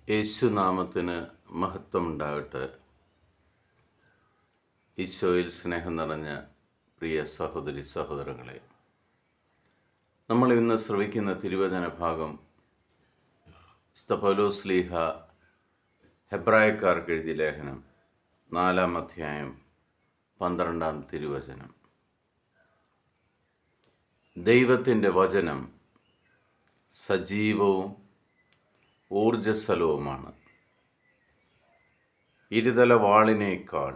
യേശുനാമത്തിന് മഹത്വമുണ്ടാകട്ടെ. ഈശോയിൽ സ്നേഹം നിറഞ്ഞ പ്രിയ സഹോദരി സഹോദരങ്ങളെ, നമ്മൾ ഇന്ന് ശ്രവിക്കുന്ന തിരുവചന ഭാഗം പൗലോസ് ശ്ലീഹ ഹെബ്രായക്കാർക്ക് എഴുതിയ ലേഖനം 4-ാം അധ്യായം 12-ാം തിരുവചനം. ദൈവത്തിൻ്റെ വചനം സജീവവും ഊർജ്ജസ്വലവുമാണ്. ഇരുതല വാളിനേക്കാൾ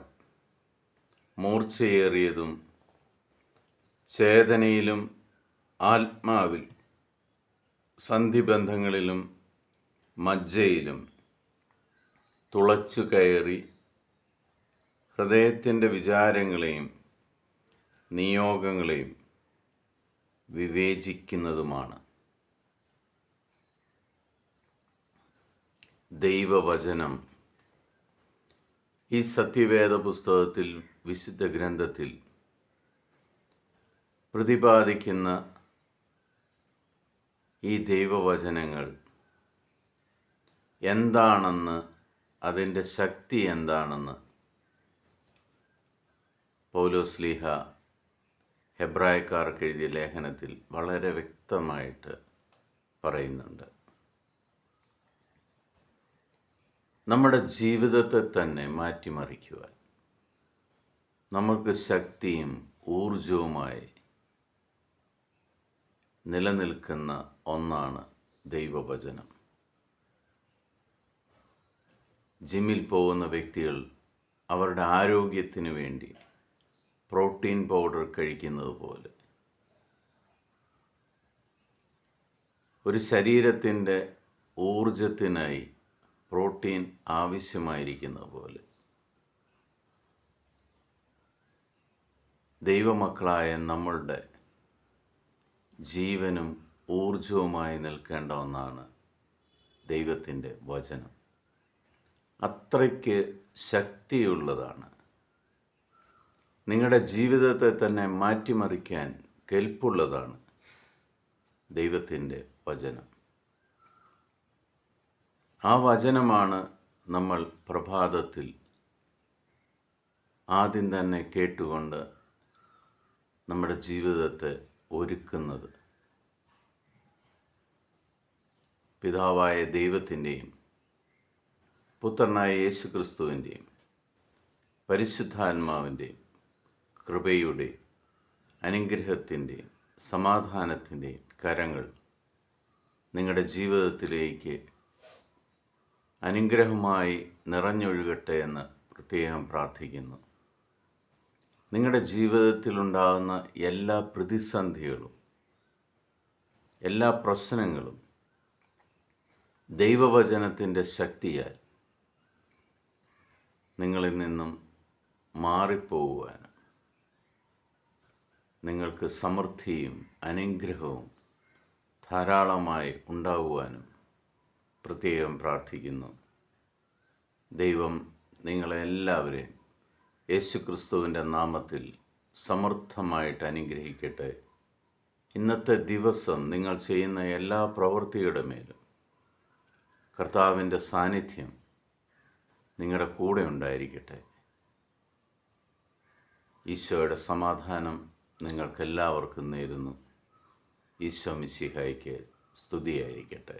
മൂർച്ചയേറിയതും ചേതനയിലും ആത്മാവിൽ സന്ധിബന്ധങ്ങളിലും മജ്ജയിലും തുളച്ചു കയറി ഹൃദയത്തിൻ്റെ വിചാരങ്ങളെയും നിയോഗങ്ങളെയും വിവേചിക്കുന്നതുമാണ്. ദൈവവചനം ഈ സത്യവേദ പുസ്തകത്തിൽ, വിശുദ്ധ ഗ്രന്ഥത്തിൽ പ്രതിപാദിക്കുന്ന ഈ ദൈവവചനങ്ങൾ എന്താണെന്ന്, അതിൻ്റെ ശക്തി എന്താണെന്ന് പൗലോസ് ശ്ലീഹ ഹെബ്രായക്കാർക്ക് എഴുതിയ ലേഖനത്തിൽ വളരെ വ്യക്തമായിട്ട് പറയുന്നുണ്ട്. നമ്മുടെ ജീവിതത്തെ തന്നെ മാറ്റിമറിക്കുവാൻ നമുക്ക് ശക്തിയും ഊർജവുമായി നിലനിൽക്കുന്ന ഒന്നാണ് ദൈവവചനം. ജിമ്മിൽ പോകുന്ന വ്യക്തികൾ അവരുടെ ആരോഗ്യത്തിന് വേണ്ടി പ്രോട്ടീൻ പൗഡർ കഴിക്കുന്നത് പോലെ, ഒരു ശരീരത്തിൻ്റെ ഊർജത്തിനായി പ്രോട്ടീൻ ആവശ്യമായിരിക്കുന്നത് പോലെ, ദൈവമക്കളായ നമ്മളുടെ ജീവനും ഊർജവുമായി നിൽക്കേണ്ട ഒന്നാണ് ദൈവത്തിൻ്റെ വചനം. അത്രയ്ക്ക് ശക്തിയുള്ളതാണ്. നിങ്ങളുടെ ജീവിതത്തെ തന്നെ മാറ്റിമറിക്കാൻ കെൽപ്പുള്ളതാണ് ദൈവത്തിൻ്റെ വചനം. ആ വചനമാണ് നമ്മൾ പ്രഭാതത്തിൽ ആദ്യം തന്നെ കേട്ടുകൊണ്ട് നമ്മുടെ ജീവിതത്തെ ഒരുക്കുന്നത്. പിതാവായ ദൈവത്തിൻ്റെയും പുത്രനായ യേശുക്രിസ്തുവിൻ്റെയും പരിശുദ്ധാത്മാവിൻ്റെയും കൃപയുടെയും അനുഗ്രഹത്തിൻ്റെയും സമാധാനത്തിൻ്റെയും കരങ്ങൾ നിങ്ങളുടെ ജീവിതത്തിലേക്ക് അനുഗ്രഹമായി നിറഞ്ഞൊഴുകട്ടെ എന്ന് പ്രത്യേകം പ്രാർത്ഥിക്കുന്നു. നിങ്ങളുടെ ജീവിതത്തിലുണ്ടാകുന്ന എല്ലാ പ്രതിസന്ധികളും, എല്ലാ പ്രശ്നങ്ങളും ദൈവവചനത്തിൻ്റെ ശക്തിയാൽ നിങ്ങളിൽ നിന്നും മാറിപ്പോകുവാനും നിങ്ങൾക്ക് സമൃദ്ധിയും അനുഗ്രഹവും ധാരാളമായി ഉണ്ടാകുവാനും പ്രത്യേകം പ്രാർത്ഥിക്കുന്നു. ദൈവം നിങ്ങളെല്ലാവരെയും യേശുക്രിസ്തുവിൻ്റെ നാമത്തിൽ സമൃദ്ധമായിട്ട് അനുഗ്രഹിക്കട്ടെ. ഇന്നത്തെ ദിവസം നിങ്ങൾ ചെയ്യുന്ന എല്ലാ പ്രവൃത്തിയുടെ മേലും കർത്താവിൻ്റെ സാന്നിധ്യം നിങ്ങളുടെ കൂടെ ഉണ്ടായിരിക്കട്ടെ. ഈശോയുടെ സമാധാനം നിങ്ങൾക്കെല്ലാവർക്കും നേരുന്നു. ഈശോ മിശിഹായ്ക്ക് സ്തുതിയായിരിക്കട്ടെ.